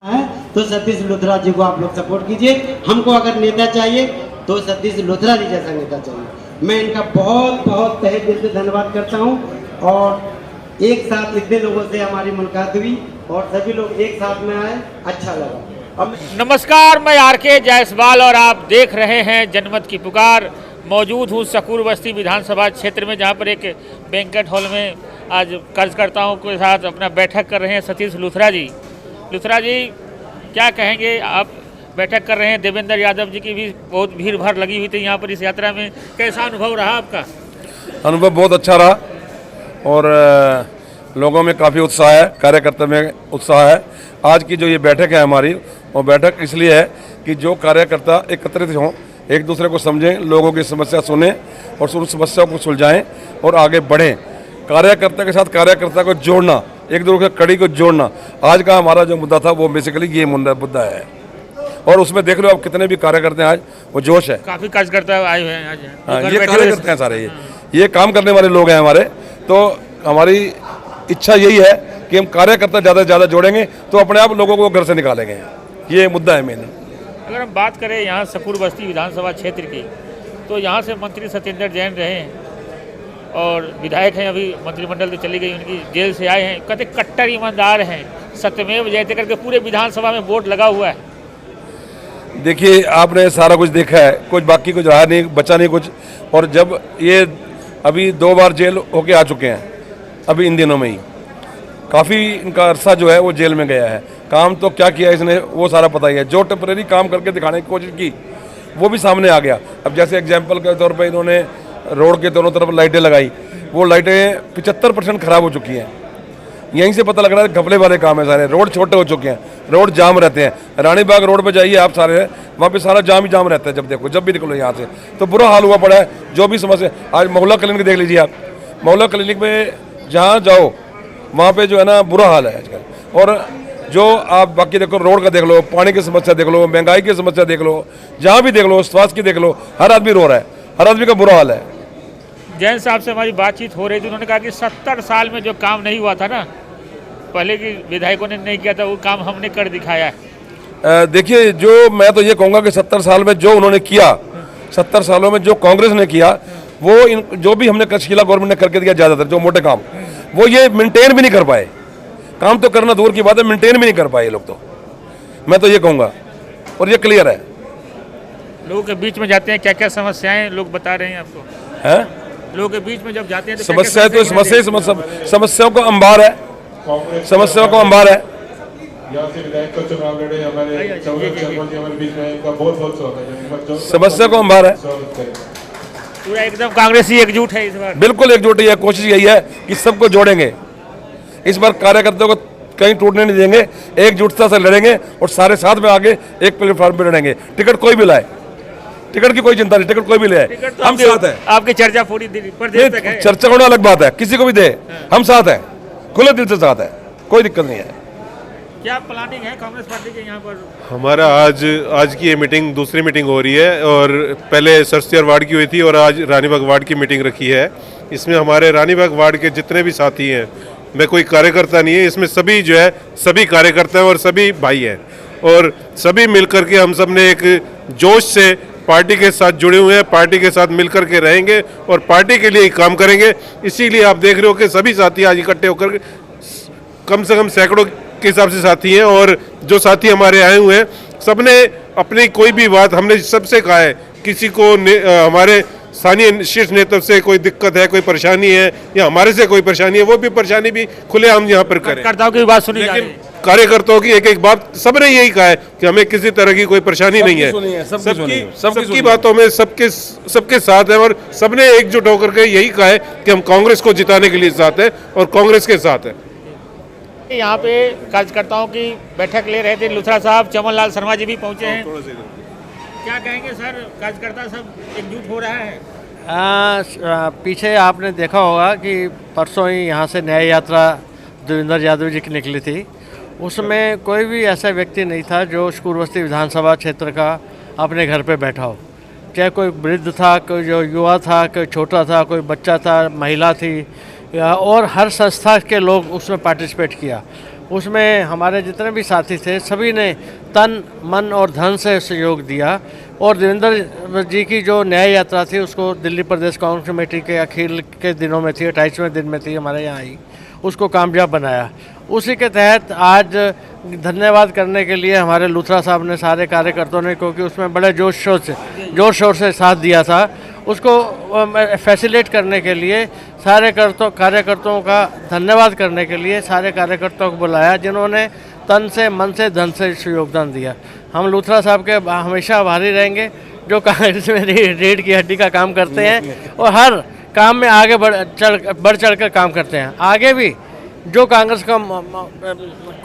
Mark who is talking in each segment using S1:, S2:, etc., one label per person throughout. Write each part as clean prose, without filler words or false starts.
S1: है तो सतीश लुथरा जी को आप लोग सपोर्ट कीजिए। हमको अगर नेता चाहिए तो सतीश लुथरा जी जैसा नेता चाहिए। मैं इनका बहुत बहुत तहे दिल से धन्यवाद करता हूं। और एक साथ इतने लोगों से हमारी मुलाकात हुई और सभी लोग एक साथ में आए, अच्छा लगा।
S2: नमस्कार, मैं आर.के. जायसवाल और आप देख रहे हैं जनमत की पुकार। मौजूद हूँ सकूर बस्ती विधानसभा क्षेत्र में, जहाँ पर एक बैंकेट हॉल में आज कार्यकर्ताओं के साथ अपना बैठक कर रहे हैं सतीश लुथरा जी। लुथरा जी, क्या कहेंगे? आप बैठक कर रहे हैं, देवेंद्र यादव जी की भी बहुत भीड़ भाड़ लगी हुई थी यहाँ पर इस यात्रा में। कैसा अनुभव रहा आपका?
S3: अनुभव बहुत अच्छा रहा और लोगों में काफ़ी उत्साह है, कार्यकर्ता में उत्साह है। आज की जो ये बैठक है हमारी, वो बैठक इसलिए है कि जो कार्यकर्ता एकत्रित हों, एक दूसरे को समझें, लोगों की समस्या सुनें और उन समस्याओं को सुलझाएं और आगे बढ़ें। कार्यकर्ता के साथ कार्यकर्ता को जोड़ना, एक दूसरे की कड़ी को जोड़ना, आज का हमारा जो मुद्दा था वो बेसिकली ये मुद्दा है। और उसमें देख लो आप कितने भी कार्यकर्ता हैं, आज वो जोश है।
S2: काफ़ी कार्यकर्ता आए हुए हैं आज।
S3: हाँ, ये कार्यकर्ता हैं सारे, ये काम करने वाले लोग हैं हमारे। तो हमारी इच्छा यही है कि हम कार्यकर्ता ज़्यादा से ज़्यादा जोड़ेंगे तो अपने आप लोगों को घर से निकालेंगे। ये मुद्दा है मेन।
S2: अगर हम बात करें यहाँ सकूर बस्ती विधानसभा क्षेत्र की, तो यहाँ से मंत्री सत्येंद्र जैन रहे हैं और विधायक हैं, अभी मंत्रिमंडल तो चली गई उनकी, जेल से आए हैं। कहते कट्टर ईमानदार हैं, सत्यमेव जयते करके पूरे विधानसभा में वोट लगा हुआ है।
S3: देखिए, आपने सारा कुछ देखा है, कुछ बाकी कुछ रहा नहीं, बचा नहीं कुछ। और जब ये अभी 2 बार जेल होके आ चुके हैं, अभी इन दिनों में ही काफ़ी इनका अरसा जो है वो जेल में गया है। काम तो क्या किया इसने वो सारा पता ही है। जो टेम्परेरी काम करके दिखाने की कोशिश की वो भी सामने आ गया। अब जैसे एग्जाम्पल के तौर पर इन्होंने रोड के दोनों तरफ लाइटें लगाई, वो लाइटें 75% खराब हो चुकी हैं। यहीं से पता लग रहा है घपले वाले काम है सारे। रोड छोटे हो चुके हैं, रोड जाम रहते हैं। रानी बाग रोड पे जाइए आप सारे, वहाँ पे सारा जाम ही जाम रहता है। जब देखो, जब भी निकलो यहाँ से तो बुरा हाल हुआ पड़ा है। जो भी समस्या, आज मोहल्ला क्लिनिक देख लीजिए आप, मोहल्ला क्लिनिक में जहाँ जाओ वहाँ पे जो है ना बुरा हाल है आजकल। और जो आप बाकी देखो, रोड का देख लो, पानी की समस्या देख लो, महंगाई की समस्या देख लो, जहाँ भी देख लो, स्वास्थ्य की देख लो, हर आदमी रो रहा है, हर आदमी का बुरा हाल है।
S2: जैन साहब से हमारी बातचीत हो रही थी, उन्होंने कहा कि 70 साल में जो काम नहीं हुआ था ना, पहले की विधायकों ने नहीं किया था, वो काम हमने कर दिखाया है।
S3: देखिए, जो मैं तो ये कहूँगा कि 70 साल में जो उन्होंने किया, 70 सालों में जो कांग्रेस ने किया, वो जो भी हमने शीला गवर्नमेंट ने करके दिया, ज़्यादातर जो मोटे काम, वो ये मेंटेन भी नहीं कर पाए। काम तो करना दूर की बात है, मेंटेन भी नहीं कर पाए ये लोग। तो मैं तो ये कहूँगा, और ये क्लियर है।
S2: लोगों के बीच में जाते हैं, क्या क्या समस्याएं लोग बता रहे हैं आपको?
S3: हैं
S2: लोगों के बीच में जब जाते हैं तो
S3: समस्याएं, तो समस्याओं को अंबार है, समस्याओं को अंबार है।
S4: यहाँ से विधायक का चुनाव लड़े हमारे बीच में, इनका बहुत बहुत स्वागत है।
S3: समस्या को अंबार है,
S2: पूरा एकदम कांग्रेसी एकजुट है इस बार। बिल्कुल
S3: एकजुट है। कोशिश यही है कि सबको जोड़ेंगे। इस बार कार्यकर्ताओं को कहीं टूटने नहीं देंगे, एकजुटता से लड़ेंगे और सारे साथ में आगे एक प्लेटफॉर्म पर लड़ेंगे। टिकट कोई भी लाए, टिकट की कोई चिंता नहीं, टिकट कोई भी ले,
S2: तो
S3: हम साथ हैं।
S2: आपकी चर्चा पूरी प्रदेश तक है।
S3: चर्चा होना अलग बात है, किसी को भी दे, हम साथ हैं, खुले दिल से साथ है, कोई दिक्कत नहीं है।
S2: क्या प्लानिंग है कांग्रेस पार्टी के यहाँ पर?
S4: हमारा आज की ये मीटिंग दूसरी मीटिंग हो रही है और पहले सरसियर वार्ड की हुई थी और आज रानीबाग वार्ड की मीटिंग रखी है। इसमें हमारे रानीबाग वार्ड के जितने भी साथी हैं, मैं कोई कार्यकर्ता नहीं है, इसमें सभी जो है सभी कार्यकर्ता हैं और सभी भाई हैं और सभी मिलकर के हम सब ने एक जोश से पार्टी के साथ जुड़े हुए हैं, पार्टी के साथ मिलकर के रहेंगे और पार्टी के लिए ही काम करेंगे। इसीलिए आप देख रहे हो कि सभी साथी आज इकट्ठे होकर कम से कम सैकड़ों के हिसाब से साथी हैं और जो साथी हमारे आए हुए हैं सबने अपनी कोई भी बात, हमने सबसे कहा है, किसी को हमारे स्थानीय शीर्ष नेतृत्व से कोई दिक्कत है, कोई परेशानी है या हमारे से कोई परेशानी है, वो भी परेशानी भी खुले हम यहाँ पर करें।
S2: कार्यकर्ताओं की बात सुनी, लेकिन
S4: कार्यकर्ताओं की एक एक बात सबने यही कहा है कि हमें किसी तरह की कोई परेशानी नहीं है। सबकी बातों में सबके साथ है और सबने एकजुट होकर के यही कहा है कि हम कांग्रेस को जिताने के लिए साथ हैं और कांग्रेस के साथ हैं।
S2: यहाँ पे कार्यकर्ताओं की बैठक ले रहे थे लुथरा साहब, चमन लाल शर्मा जी भी पहुँचे हैं। क्या कहेंगे सर, कार्यकर्ता सब एकजुट हो रहा है?
S5: पीछे आपने देखा होगा कि परसों ही यहाँ से न्याय यात्रा देवेंद्र यादव जी की निकली थी। उसमें कोई भी ऐसा व्यक्ति नहीं था जो सकूर बस्ती विधानसभा क्षेत्र का अपने घर पे बैठा हो। चाहे कोई वृद्ध था, कोई जो युवा था, कोई छोटा था, कोई बच्चा था, महिला थी, और हर संस्था के लोग उसमें पार्टिसिपेट किया। उसमें हमारे जितने भी साथी थे सभी ने तन मन और धन से सहयोग दिया और देवेंद्र जी की जो न्याय यात्रा थी उसको दिल्ली प्रदेश कांग्रेस कमेटी के अखिल के दिनों में थी, 28वें दिन में थी हमारे यहाँ आई, उसको कामयाब बनाया। उसी के तहत आज धन्यवाद करने के लिए हमारे लूथरा साहब ने, सारे कार्यकर्ताओं ने, क्योंकि उसमें बड़े जोर शोर से साथ दिया था, उसको फैसिलिटेट करने के लिए सारे कार्यकर्ताओं का धन्यवाद करने के लिए सारे कार्यकर्ताओं को बुलाया जिन्होंने तन से मन से धन से योगदान दिया। हम लूथरा साहब के हमेशा आभारी रहेंगे जो कांग्रेस में रीढ़ की हड्डी का काम करते हैं और हर काम में आगे बढ़ चढ़ कर काम करते हैं। आगे भी जो कांग्रेस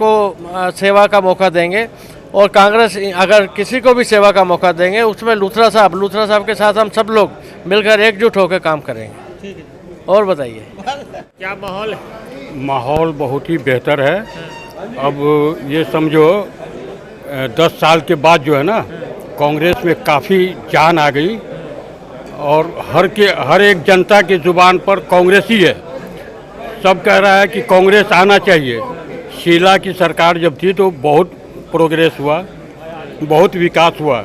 S5: को सेवा का मौका देंगे और कांग्रेस अगर किसी को भी सेवा का मौका देंगे उसमें लूथरा साहब के साथ हम सब लोग मिलकर एकजुट होकर काम करेंगे। और बताइए
S2: क्या माहौल है?
S6: माहौल बहुत ही बेहतर है। अब ये समझो 10 साल के बाद जो है ना कांग्रेस में काफ़ी जान आ गई और हर एक जनता की ज़ुबान पर कांग्रेस ही है। सब कह रहा है कि कांग्रेस आना चाहिए। शीला की सरकार जब थी तो बहुत प्रोग्रेस हुआ, बहुत विकास हुआ।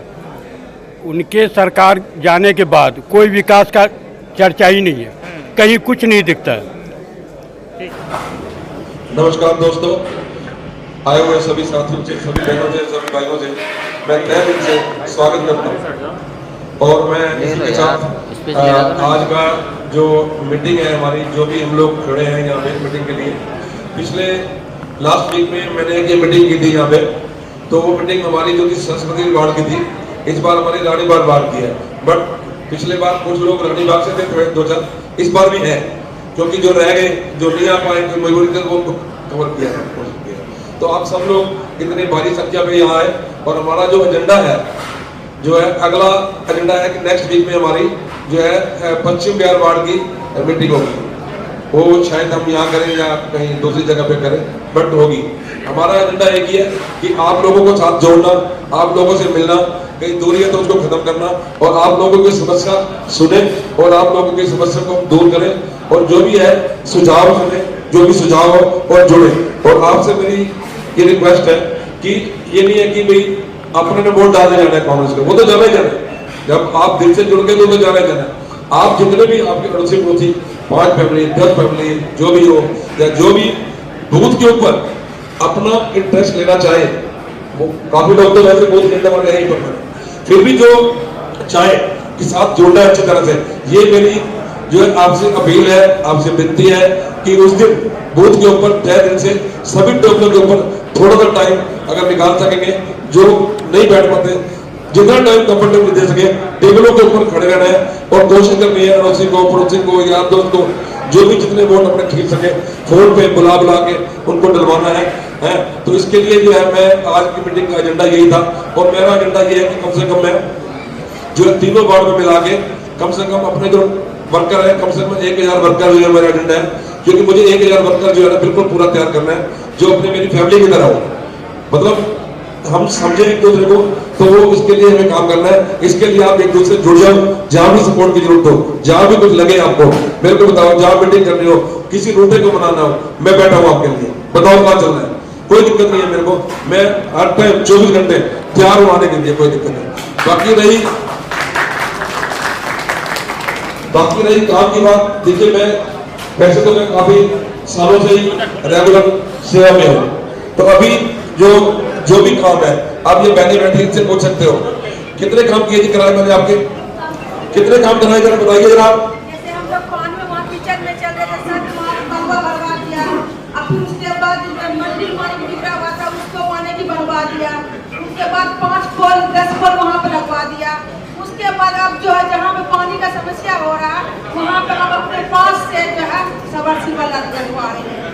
S6: उनके सरकार जाने के बाद कोई विकास का चर्चा ही नहीं है, कहीं कुछ नहीं दिखता है।
S3: नमस्कार दोस्तों, आए हुए सभी साथियों से, सभी बहनों से, सभी भाइयों से मैं तहे दिल से स्वागत करता हूँ। और मैं इसी के साथ आज का जो मीटिंग है हमारी, जो भी हम लोग खड़े हैं यहाँ पे मीटिंग के लिए, पिछले लास्ट वीक में मैंने एक मीटिंग की थी यहाँ पे, तो वो मीटिंग हमारी जो थी सरस्वती वार्ड की थी, इस बार हमारी रानीबाग वार्ड की है। बट पिछले बार कुछ लोग रानीबाग से थे, थोड़े 2-4 इस बार भी हैं, क्योंकि जो रह गए, जो नहीं आ पाए, जो मजबूरी थी, वो कवर किया तो आप सब लोग इतनी भारी संख्या में यहाँ आए। और हमारा जो एजेंडा है, जो है अगला एजेंडा है कि नेक्स्ट वीक में हमारी जो है पश्चिम बिहार वार्ड की मीटिंग होगी। वो शायद हम यहाँ करें या कहीं दूसरी जगह पे करें, बट होगी। हमारा एजेंडा एक ही है कि आप लोगों को साथ जोड़ना, आप लोगों से मिलना, कहीं दूरी है तो उसको खत्म करना और आप लोगों की समस्या सुने और आप लोगों की समस्या को दूर करें और जो भी है सुझाव सुने, जो भी सुझाव हो और जुड़े। और आपसे मेरी ये रिक्वेस्ट है कि ये नहीं है कि भाई अपने ने वोट डालने जाना है कांग्रेस को, वो तो जाना ही जाना है। जब आप दिल से जुड़ गए तो जाना ही जाना है। आप जितने भी आपके अड़ोसी पड़ोसी 5 फैमिली 10 फैमिली जो भी हो, या जो भी बूथ के ऊपर अपना इंटरेस्ट लेना चाहे, वो काफी लोग तो वैसे बूथ लेने वाले यहीं पर, फिर भी जो चाहे कि साथ जुड़ना है अच्छी तरह से, ये मेरी जो है आपसे अपील है, आपसे विनती है कि उस दिन बूथ के ऊपर तय दिन से सभी टेबलों के ऊपर थोड़ा सा टाइम अगर निकाल सकेंगे, जो नहीं बैठ पाते जितना टाइम कंफर्टेबल दे सके, टेबलों के ऊपर खड़े रहना है और कोशिश करनी है अड़ोसी को, पड़ोसी को, यार दोस्त को, जो भी जितने वोट अपने खींच सके, फोन पे बुला के उनको डलवाना है। तो इसके लिए जो है मैं आज की मीटिंग का एजेंडा यही था। और मेरा एजेंडा ये है कि कम से कम मैं जो है तीनों वार्ड में मिला के कम से कम अपने जो वर्कर है, कम से कम 1000 वर्कर जो है मेरा एजेंडा है, क्योंकि मुझे 1000 वर्कर जो है ना बिल्कुल पूरा तैयार करना है, जो अपने मेरी फैमिली की तरह हो, मतलब हम समझे एक दूसरे को, तो वो उसके लिए हमें काम करना है। इसके लिए आप एक दूसरे से जुड़ जाओ, जहां भी सपोर्ट की जरूरत हो, जहां भी कुछ लगे आपको मेरे को बताओ, जहां मीटिंग करनी हो, किसी रूटे को मनाना हो, मैं बैठा हूं आपके लिए, बताओ कहां चलना है, कोई दिक्कत नहीं है मेरे को, मैं हर टाइम 24 घंटे तैयार हूं आने के लिए, कोई दिक्कत नहीं। बाकी रही काम की बात, देखिए मैं वैसे तो मैं काफी सालों से ही रेगुलर सेवा में हूँ, तो अभी जो भी काम है आप ये पहले बैठे इनसे पूछ सकते हो, कितने काम किए जी कराए मैंने आपके, कितने काम कराए जरा बताइए जरा।
S7: जैसे हम लोग पान में वहाँ किचन में चल रहे थे, सर हमारा कमरा भरवा दिया, अब फिर उसके बाद मंडी हमारी बिगड़ा हुआ था उसको पानी की बनवा दिया, उसके बाद 5 पोल 10 पोल वहाँ पे लगवा दिया। उसके बाद अब जो है जहाँ पे पानी का समस्या हो रहा है वहाँ पे हम अपने पास से जो है सबमर्सिबल लगवा रहे हैं।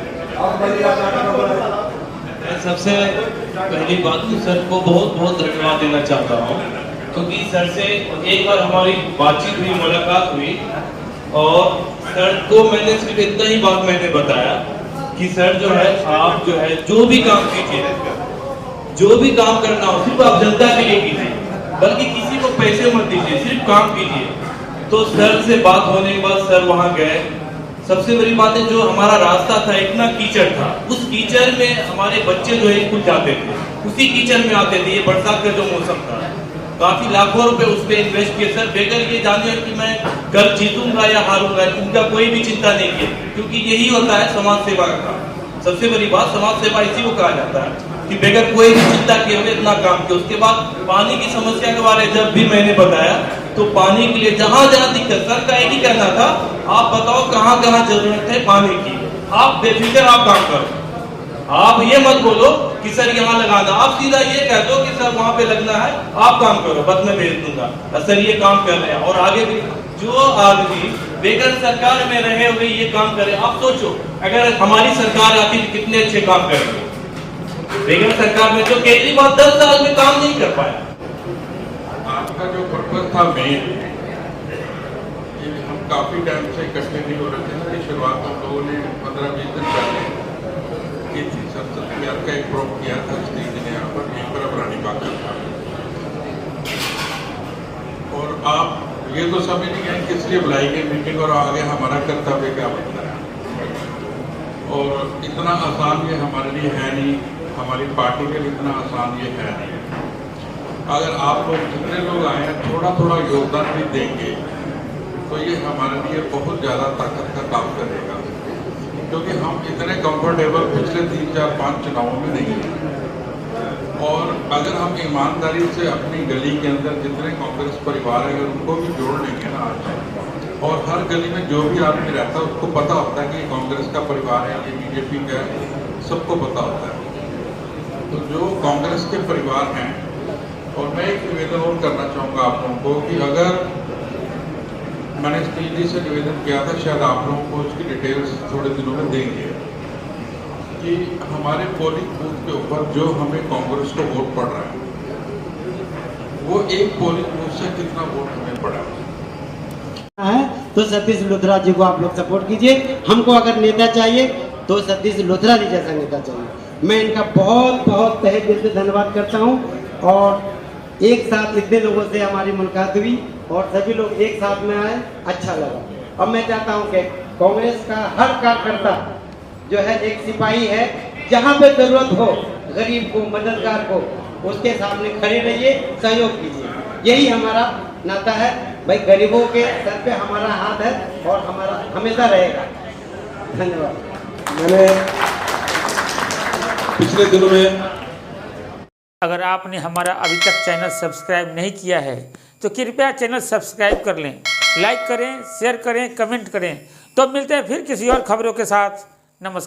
S8: मैं सबसे पहली बात तो सर को बहुत बहुत धन्यवाद देना चाहता हूँ, क्योंकि सर से एक बार हमारी बातचीत हुई, मुलाकात हुई, और सर को मैंने सिर्फ इतना ही बात मैंने बताया कि सर जो है आप जो है जो भी काम कीजिए, जो भी काम करना हो सिर्फ आप जनता के लिए कीजिए, बल्कि किसी को पैसे मत दीजिए, सिर्फ काम कीजिए। तो सर से बात होने के बाद सर वहाँ गए, सबसे बड़ी बात है जो हमारा रास्ता था इतना कीचड़ था, उस कीचड़ में हमारे बच्चे जो है स्कूल जाते थे, उसी कीचड़ में आते थे। ये बरसात का जो मौसम था, काफी लाखों रुपए उस पर इन्वेस्ट किए सर, बगैर ये जाने कि मैं कल जीतूंगा या हारूंगा, उनका कोई भी चिंता नहीं की, क्योंकि यही होता है समाज सेवा का। सबसे बड़ी बात समाज सेवा इसी को कहा जाता है कि बगैर कोई भी चिंता किए हुए इतना काम किया। उसके बाद पानी की समस्या के बारे में जब भी मैंने बताया तो पानी के लिए जहां जहां दिक्कत, सर का एक ही कहना था, आप बताओ कहां कहां जरूरत है पानी की, आप बेफिक्र आप काम करो, आप ये मत बोलो कि सर यहाँ लगाना, आप सीधा ये कह दो कि सर वहां पे लगना है, आप काम करो, बस मैं भेज दूंगा सर ये काम कर रहे हैं। और आगे भी जो आदमी बेगर सरकार में रहे हुए ये काम करे, आप सोचो अगर हमारी सरकार आती तो कितने अच्छे काम करेंगे। बेगर सरकार में जो केजरीवाल 10 साल में काम नहीं कर पाया।
S9: आपका जो पर्पज था मेन, हम काफी टाइम से इकट्ठे नहीं हो रहे थे, शुरुआत हम लोगों ने 15-20 दिन पहले की थी। संसद बिहार का एक प्रोग्राम किया था स्टेज ने यहाँ पर, यहीं पर अब रानीबाग का था। और आप ये तो समझ नहीं गए किस लिए बुलाई गई मीटिंग और आगे हमारा कर्तव्य क्या बनता है। और इतना आसान ये हमारे लिए है नहीं, हमारी पार्टी के लिए इतना आसान ये है नहीं। अगर आप लोग जितने लोग आए हैं थोड़ा थोड़ा योगदान भी देंगे तो ये हमारे लिए बहुत ज़्यादा ताकत का काम करेगा, क्योंकि हम इतने कंफर्टेबल पिछले 3-4-5 चुनावों में नहीं हैं। और अगर हम ईमानदारी से अपनी गली के अंदर जितने कांग्रेस परिवार है उनको भी जोड़ लेंगे ना आज, और हर गली में जो भी आदमी रहता है उसको पता होता है कि ये कांग्रेस का परिवार है, ये बीजेपी का है, सबको पता होता है। तो जो कांग्रेस के परिवार हैं, और मैं एक निवेदन और करना चाहूँगा आप लोगों को कि अगर मैंने स्टील जी से निवेदन किया था, शायद आप लोगों को उसकी डिटेल्स थोड़े दिनों में देंगे, कि हमारे पोलिंग बूथ के ऊपर जो हमें कांग्रेस को वोट पड़ रहा है वो एक पोलिंग बूथ से कितना वोट हमें पड़ा
S1: है। तो सतीश लुथरा जी को आप लोग सपोर्ट कीजिए। हमको अगर नेता चाहिए तो सतीश लुथरा जी जैसा नेता चाहिए। मैं इनका बहुत बहुत तहे दिल से धन्यवाद करता हूँ। और एक साथ इतने लोगों से हमारी मुलाकात हुई और सभी लोग एक साथ में आए, अच्छा लगा। अब मैं चाहता हूँ कि कांग्रेस का हर कार्यकर्ता जो है एक सिपाही है, जहाँ पे जरूरत हो गरीब को, मददगार को, उसके सामने खड़े रहिए, सहयोग कीजिए। यही हमारा नाता है भाई, गरीबों के सर पे हमारा हाथ है और हमारा हमेशा रहेगा। धन्यवाद।
S3: मैंने पिछले दिनों में,
S2: अगर आपने हमारा अभी तक चैनल सब्सक्राइब नहीं किया है तो कृपया चैनल सब्सक्राइब कर लें, लाइक करें, शेयर करें, कमेंट करें। तो मिलते हैं फिर किसी और खबरों के साथ। नमस्कार।